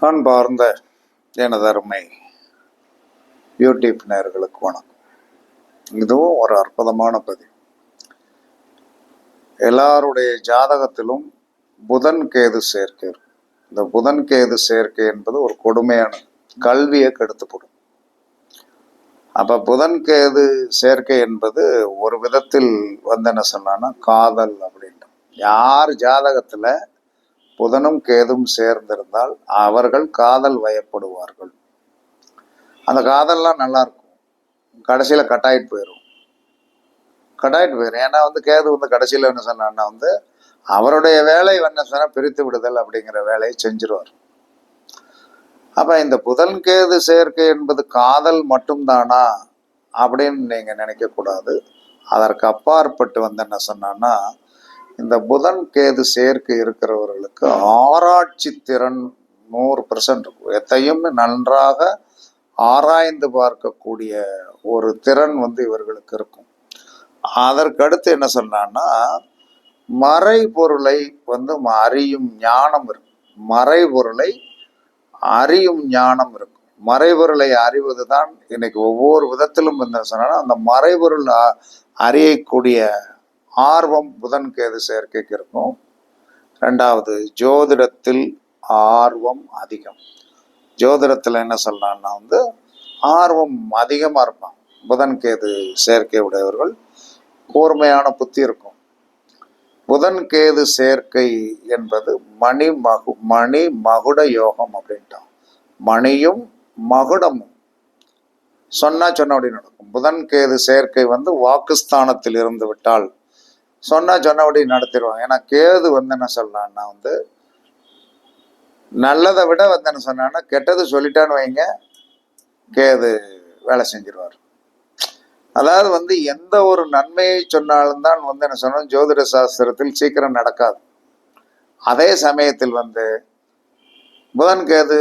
அன்பார்ந்த எனது அருமை யூடியூப் நேயர்களுக்கு வணக்கம். இதுவும் ஒரு அற்புதமான பதிவு. எல்லாருடைய ஜாதகத்திலும் புதன் கேது சேர்க்கை. இந்த புதன் கேது சேர்க்கை என்பது ஒரு கொடுமையான கல்வியை கெடுத்துப்படும். அப்ப புதன் கேது சேர்க்கை என்பது ஒரு விதத்தில் என்ன சொன்னா காதல் அப்படின்ற யார் ஜாதகத்துல புதனும் கேதும் சேர்ந்திருந்தால் அவர்கள் காதல் வயப்படுவார்கள். அந்த காதல்லாம் நல்லா இருக்கும், கடைசியில கட்டாயிட்டு போயிடும். ஏன்னா கேது கடைசியில என்ன சொன்னா அவருடைய வேலை என்ன சொன்னா பிரித்து விடுதல் அப்படிங்கிற வேலையை செஞ்சிருவார். அப்ப இந்த புதன் கேது சேர்க்கை என்பது காதல் மட்டும்தானா அப்படின்னு நீங்க நினைக்க கூடாது. அதற்கு அப்பாற்பட்டு என்ன சொன்னா இந்த புதன் கேது சேர்க்கை இருக்கிறவர்களுக்கு ஆராய்ச்சி திறன் 100% இருக்கும். எத்தையும் நன்றாக ஆராய்ந்து பார்க்கக்கூடிய ஒரு திறன் இவர்களுக்கு இருக்கும். அதற்கடுத்து என்ன சொன்னான்னா மறைபொருளை அறியும் ஞானம் இருக்கும். மறைபொருளை அறியும் ஞானம் இருக்கும். மறைபொருளை அறிவதுதான் இன்னைக்கு ஒவ்வொரு விதத்திலும் சொன்னா அந்த மறைபொருள் அறியக்கூடிய ஆர்வம் புதன் கேது சேர்க்கைக்கு இருக்கும். ரெண்டாவது, ஜோதிடத்தில் ஆர்வம் அதிகம். ஜோதிடத்துல என்ன சொல்லலாம்னா ஆர்வம் அதிகமா இருப்பான். புதன் கேது சேர்க்கை உடையவர்கள் கூர்மையான புத்தி இருக்கும். புதன் கேது சேர்க்கை என்பது மணி மகுட யோகம் அப்படின்ட்டான். மணியும் மகுடமும் சொன்னபடி நடக்கும். புதன் கேது சேர்க்கை வாக்குஸ்தானத்தில் இருந்து விட்டால் சொன்னபடி நடத்திடுவாங்க. ஏன்னா கேது என்ன சொல்லலாம்னா நல்லதை விட என்ன சொன்னா கெட்டது சொல்லிட்டான்னு வைங்க, கேது வேலை செஞ்சிருவார். அதாவது எந்த ஒரு நன்மையை சொன்னாலும் தான் என்ன சொன்னோம் ஜோதிட சாஸ்திரத்தில் சீக்கிரம் நடக்காது. அதே சமயத்தில் புதன் கேது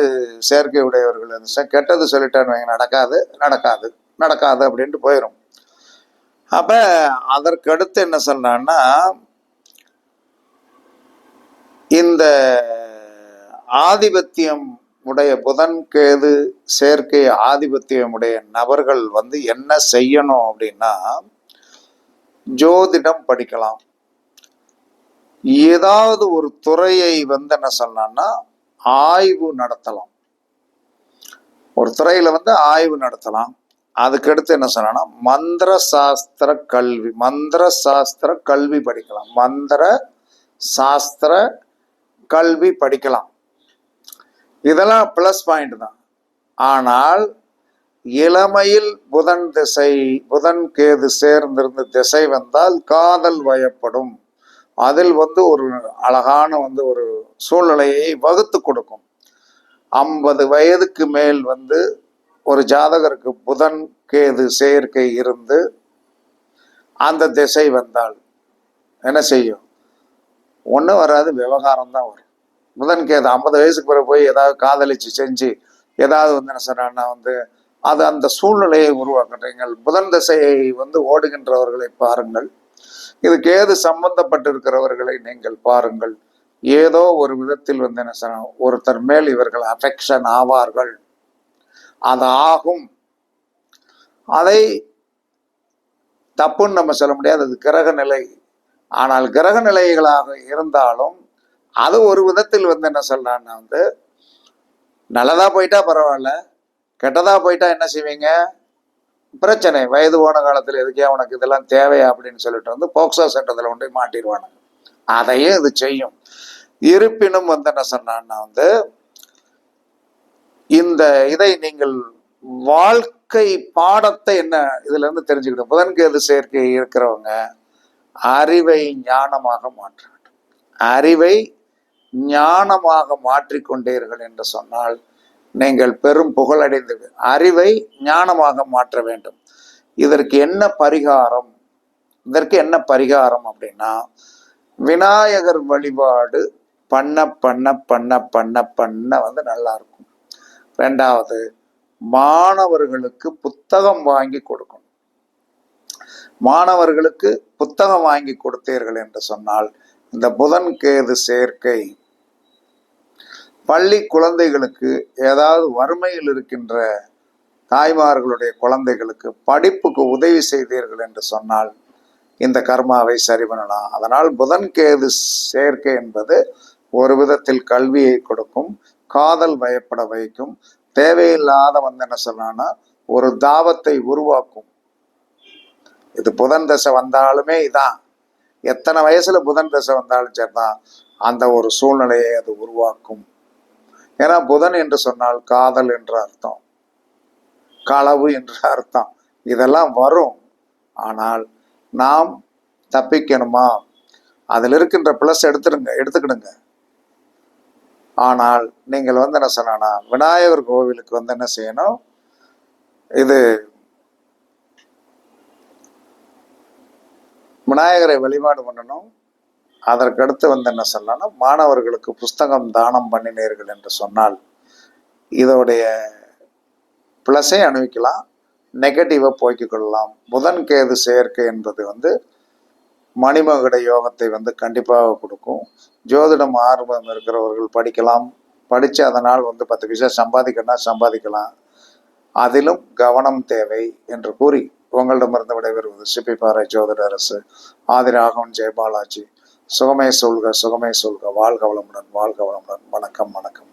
சேர்க்கை உடையவர்கள் கெட்டது சொல்லிட்டான்னு வைங்க, நடக்காது அப்படின்ட்டு போயிடும். அப்ப அதற்கடுத்து என்ன சொன்னான்னா இந்த ஆதிபத்தியம் உடைய புதன் கேது சேர்க்கை ஆதிபத்தியம் உடைய நபர்கள் என்ன செய்யணும் அப்படின்னா ஜோதிடம் படிக்கலாம். ஏதாவது ஒரு துறையை என்ன சொன்னா ஆய்வு நடத்தலாம். ஒரு துறையில ஆய்வு நடத்தலாம். அதுக்கடுத்து என்ன சொன்னா மந்திர சாஸ்திர கல்வி படிக்கலாம். மந்திர சாஸ்திர கல்வி படிக்கலாம். இதெல்லாம் பிளஸ் பாயிண்ட் தான். ஆனால் இளமையில் புதன் கேது சேர்ந்திருந்த திசை வந்தால் காதல் வயப்படும். அதில் ஒரு அழகான ஒரு சூழ்நிலையை வகுத்து கொடுக்கும். 50 வயதுக்கு மேல் ஒரு ஜாதகருக்கு புதன் கேது சேர்க்கை இருந்து அந்த திசை வந்தால் என்ன செய்யும்? ஒன்றும் வராது, விவகாரம் தான் வரும். புதன் கேது 50 வயசுக்கு பிறகு போய் ஏதாவது காதலிச்சு செஞ்சு ஏதாவது என்ன சொன்னா அது அந்த சூழ்நிலையை உருவாக்குறீங்கள். புதன் திசையை ஓடுகின்றவர்களை பாருங்கள். இது கேது சம்பந்தப்பட்டிருக்கிறவர்களை நீங்கள் பாருங்கள். ஏதோ ஒரு விதத்தில் என்ன சொன்னா ஒருத்தர் மேல் இவர்கள் அஃபெக்ஷன் ஆவார்கள். அது ஆகும். அதை தப்புன்னு நம்ம சொல்ல முடியாது, அது கிரக நிலை. ஆனால் கிரக நிலைகளாக இருந்தாலும் அது ஒரு விதத்தில் என்ன சொல்றான்னா நல்லதா போயிட்டா பரவாயில்ல, கெட்டதா போயிட்டா என்ன செய்வீங்க? பிரச்சனை. வயது போன காலத்துல எதுக்கே உனக்கு இதெல்லாம் தேவையா அப்படின்னு சொல்லிட்டு போக்சோ சட்டத்துல கொண்டு மாட்டிடுவானுங்க. அதையும் இது செய்யும். இருப்பினும் என்ன சொன்னான்னா இந்த இதை நீங்கள் வாழ்க்கை பாடத்தை என்ன இதுல இருந்து தெரிஞ்சுக்கிட்டோம். புதன் கேது சேர்க்கை இருக்கிறவங்க அறிவை ஞானமாக மாற்ற வேண்டும். அறிவை ஞானமாக மாற்றிக்கொண்டீர்கள் என்று சொன்னால் நீங்கள் பெரும் புகழடைந்து அறிவை ஞானமாக மாற்ற வேண்டும். இதற்கு என்ன பரிகாரம் அப்படின்னா விநாயகர் வழிபாடு பண்ண பண்ண பண்ண பண்ண பண்ண நல்லா இருக்கும். ரெண்டாவது, மாணவர்களுக்கு புத்தகம் வாங்கி கொடுக்கணும். மாணவர்களுக்கு புத்தகம் வாங்கி கொடுத்தீர்கள் என்று சொன்னால் இந்த புதன் கேது சேர்க்கை பள்ளி குழந்தைகளுக்கு, ஏதாவது வறுமையில் இருக்கின்ற தாய்மார்களுடைய குழந்தைகளுக்கு படிப்புக்கு உதவி செய்தீர்கள் என்று சொன்னால் இந்த கர்மாவை சரி பண்ணலாம். அதனால் புதன் கேது சேர்க்கை என்பது ஒரு விதத்தில் கல்வியை கொடுக்கும், காதல் வயப்பட வைக்கும், தேவையில்லாத என்ன சொன்னா ஒரு தாபத்தை உருவாக்கும். இது புதன் தசை வந்தாலுமே இதான், எத்தனை வயசுல புதன் தசை வந்தாலும் சரிதான், அந்த ஒரு சூழ்நிலையை அது உருவாக்கும். ஏன்னா புதன் என்று சொன்னால் காதல் என்று அர்த்தம், களவு என்று அர்த்தம், இதெல்லாம் வரும். ஆனால் நாம் தப்பிக்கணுமா, அதில் இருக்கின்ற பிளஸ் எடுத்துக்கிடுங்க. ஆனால் நீங்கள் என்ன சொன்னா விநாயகர் கோவிலுக்கு என்ன செய்யணும், இது விநாயகரை வழிபாடு பண்ணணும். அதற்கடுத்து என்ன சொல்லணும், மாணவர்களுக்கு புஸ்தகம் தானம் பண்ணினீர்கள் என்று சொன்னால் இதோடைய பிளஸை அனுபவிக்கலாம், நெகட்டிவை போக்கிக் கொள்ளலாம். புதன் கேது சேர்க்கை என்பது மணிமகுட யோகத்தை கண்டிப்பாக கொடுக்கும். ஜோதிடம் ஆர்வம் இருக்கிறவர்கள் படிக்கலாம், படித்து அதனால் 10 பைசா சம்பாதிக்கலாம். அதிலும் கவனம் தேவை என்று கூறி உங்களிடமிருந்து விடைபெறுவது சிப்பிப்பாறை ஜோதிட அரசு ஆதிராகவன் ஜெயபாலாஜி. சுகமே சொல்க, சுகமே சொல்க. வாழ்க வளமுடன், வாழ்க வளமுடன். வணக்கம், வணக்கம்.